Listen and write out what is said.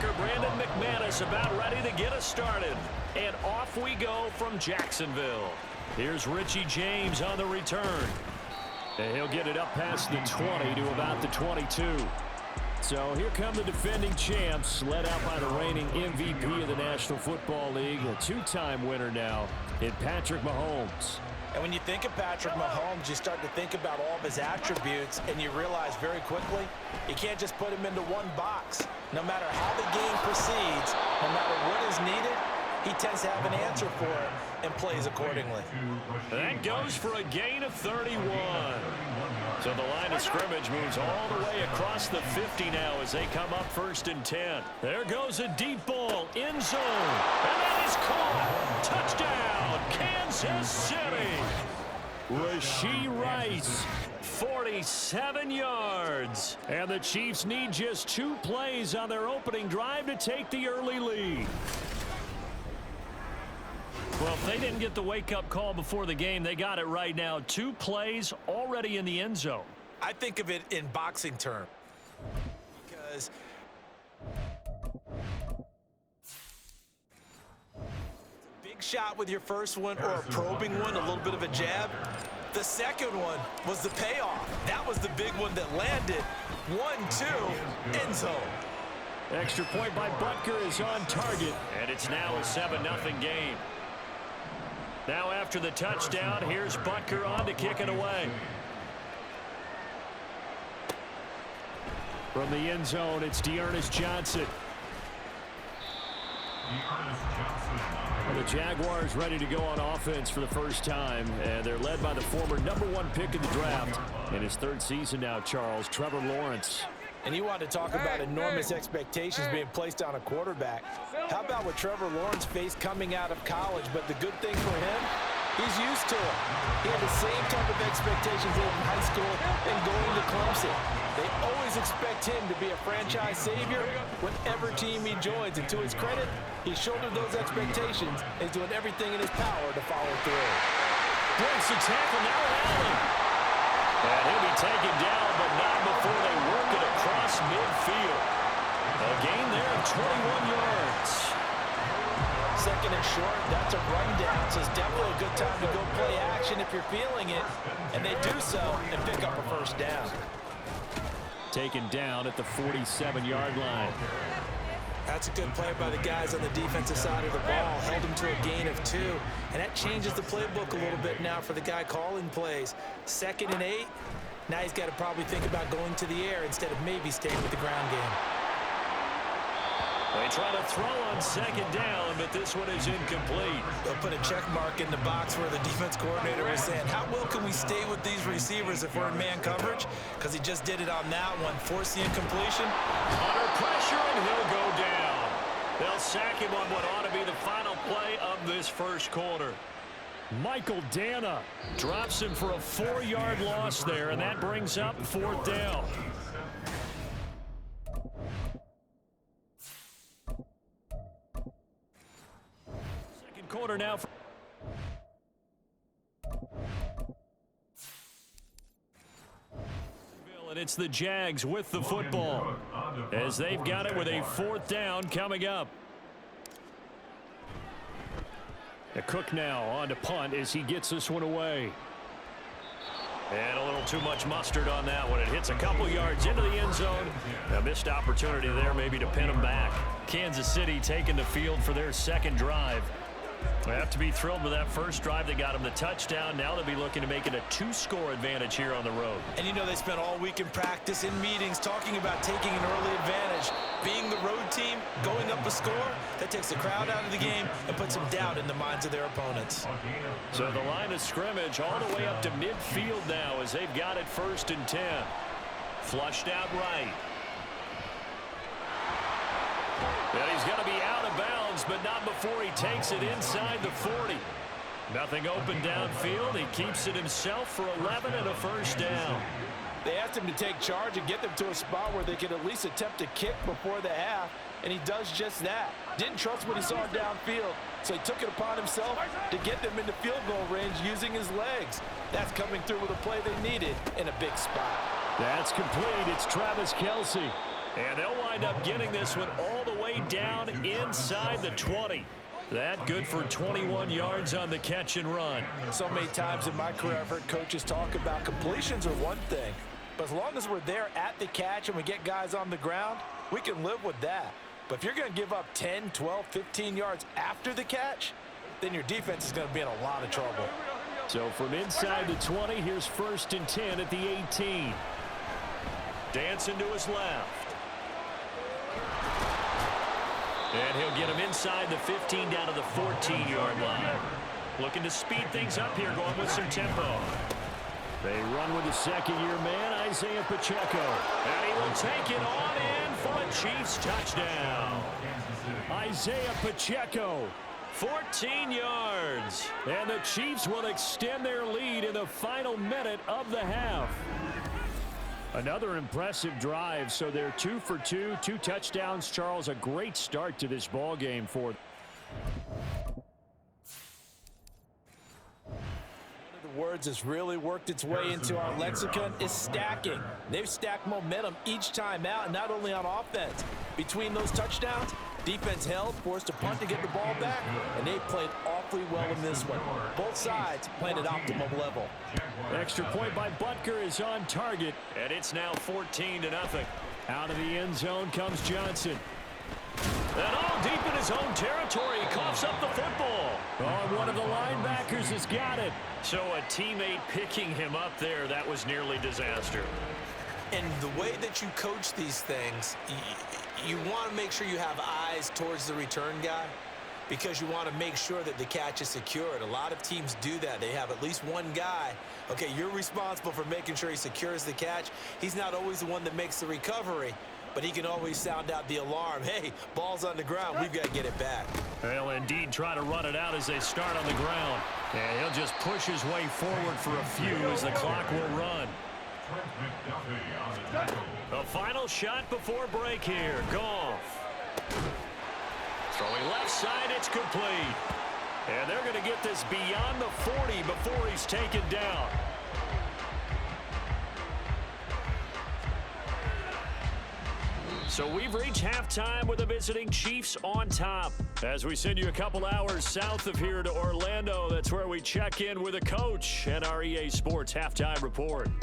kicker Brandon McManus about ready to get us started. And off we go from Jacksonville. Here's Richie James on the return. And he'll get it up past the 20 to about the 22. So here come the defending champs, led out by the reigning MVP of the National Football League, a two-time winner now in Patrick Mahomes. And when you think of Patrick Mahomes, you start to think about all of his attributes, and you realize very quickly, you can't just put him into one box. No matter how the game proceeds, no matter what is needed, he tends to have an answer for it and plays accordingly. That goes for a gain of 31. So the line of scrimmage moves all the way across the 50 now as they come up 1st and 10. There goes a deep ball, end zone, and that is caught. Touchdown, Kansas City. Rashee Rice, 47 yards. And the Chiefs need just 2 plays on their opening drive to take the early lead. Well, if they didn't get the wake-up call before the game, they got it right now. 2 plays already in the end zone. I think of it in boxing terms. Because big shot with your first one or a probing one, a little bit of a jab. The second one was the payoff. That was the big one that landed. 1-2, end zone. Extra point by Butker is on target, and it's now a 7-0 game. Now after the touchdown, here's Butker on to kick it away. From the end zone, it's Dearness Johnson. The Jaguars ready to go on offense for the first time, and they're led by the former #1 pick in the draft. In his 3rd season now, Charles, Trevor Lawrence. And you want to talk about enormous expectations being placed on a quarterback. How about what Trevor Lawrence faced coming out of college? But the good thing for him, he's used to it. He had the same type of expectations in high school and going to Clemson. They always expect him to be a franchise savior whatever team he joins. And to his credit, he shouldered those expectations and is doing everything in his power to follow through. Breaks the tackle, now Allen. And he'll be taken down, but not before they work it across midfield. A gain there of 21 yards. 2nd and short, that's a rundown, so it's definitely a good time to go play action if you're feeling it. And they do so and pick up a 1st down. Taken down at the 47-yard line. That's a good play by the guys on the defensive side of the ball. Held him to a gain of 2. And that changes the playbook a little bit now for the guy calling plays. 2nd and 8. Now he's got to probably think about going to the air instead of maybe staying with the ground game. They try to throw on 2nd down, but this one is incomplete. They'll put a check mark in the box where the defense coordinator was saying, how well can we stay with these receivers if we're in man coverage? Because he just did it on that one. Force the incompletion. Under pressure, and he'll go down. They'll sack him on what ought to be the final play of this 1st quarter. Michael Dana drops him for a 4-yard loss there, and that brings up 4th down. Quarter now. And it's the Jags with the football as they've got it with a 4th down coming up. A Cook now on to punt as he gets this one away. And a little too much mustard on that one. It hits a couple yards into the end zone. A missed opportunity there maybe to pin him back. Kansas City taking the field for their 2nd drive. They have to be thrilled with that 1st drive. They got him the touchdown. Now they'll be looking to make it a 2-score advantage here on the road. And you know they spent all week in practice, in meetings, talking about taking an early advantage. Being the road team, going up a score, that takes the crowd out of the game and puts some doubt in the minds of their opponents. So the line of scrimmage all the way up to midfield now as they've got it 1st and 10. Flushed out right. And he's going to be out of bounds, but not before he takes it inside the 40. Nothing open downfield. He keeps it himself for 11 and a 1st down. They asked him to take charge and get them to a spot where they could at least attempt a kick before the half, and he does just that. Didn't trust what he saw downfield, so he took it upon himself to get them into field goal range using his legs. That's coming through with a play they needed in a big spot. That's complete. It's Travis Kelce. And they'll wind up getting this one all the way down inside the 20. That good for 21 yards on the catch and run. So many times in my career, I've heard coaches talk about completions are one thing. But as long as we're there at the catch and we get guys on the ground, we can live with that. But if you're going to give up 10, 12, 15 yards after the catch, then your defense is going to be in a lot of trouble. So from inside the 20, here's 1st and 10 at the 18. Dancing to his left. And he'll get him inside the 15 down to the 14-yard line. Looking to speed things up here, going with some tempo. They run with the second-year man, Isaiah Pacheco. And he will take it on in for a Chiefs touchdown. Isaiah Pacheco, 14 yards. And the Chiefs will extend their lead in the final minute of the half. Another impressive drive, so they're 2 for 2, 2 touchdowns. Charles, a great start to this ball game for them. One of the words that's really worked its way into our lexicon is stacking. They've stacked momentum each time out, and not only on offense. Between those touchdowns, defense held, forced a punt to get the ball back, and they played awfully well in this one. Both sides playing at optimum level. Extra point by Butker is on target, and it's now 14-0. Out of the end zone comes Johnson. And all deep in his own territory, he coughs up the football. Oh, one of the linebackers has got it. So a teammate picking him up there, that was nearly disaster. And the way that you coach these things, you want to make sure you have eyes towards the return guy because you want to make sure that the catch is secured. A lot of teams do that. They have at least one guy. Okay, you're responsible for making sure he secures the catch. He's not always the one that makes the recovery, but he can always sound out the alarm. Hey, ball's on the ground. We've got to get it back. They'll indeed try to run it out as they start on the ground. And he'll just push his way forward for a few as the clock will run. The final shot before break here. Goff. Throwing left side, it's complete. And they're going to get this beyond the 40 before he's taken down. So we've reached halftime with the visiting Chiefs on top. As we send you a couple hours south of here to Orlando, that's where we check in with a coach and our EA Sports Halftime Report.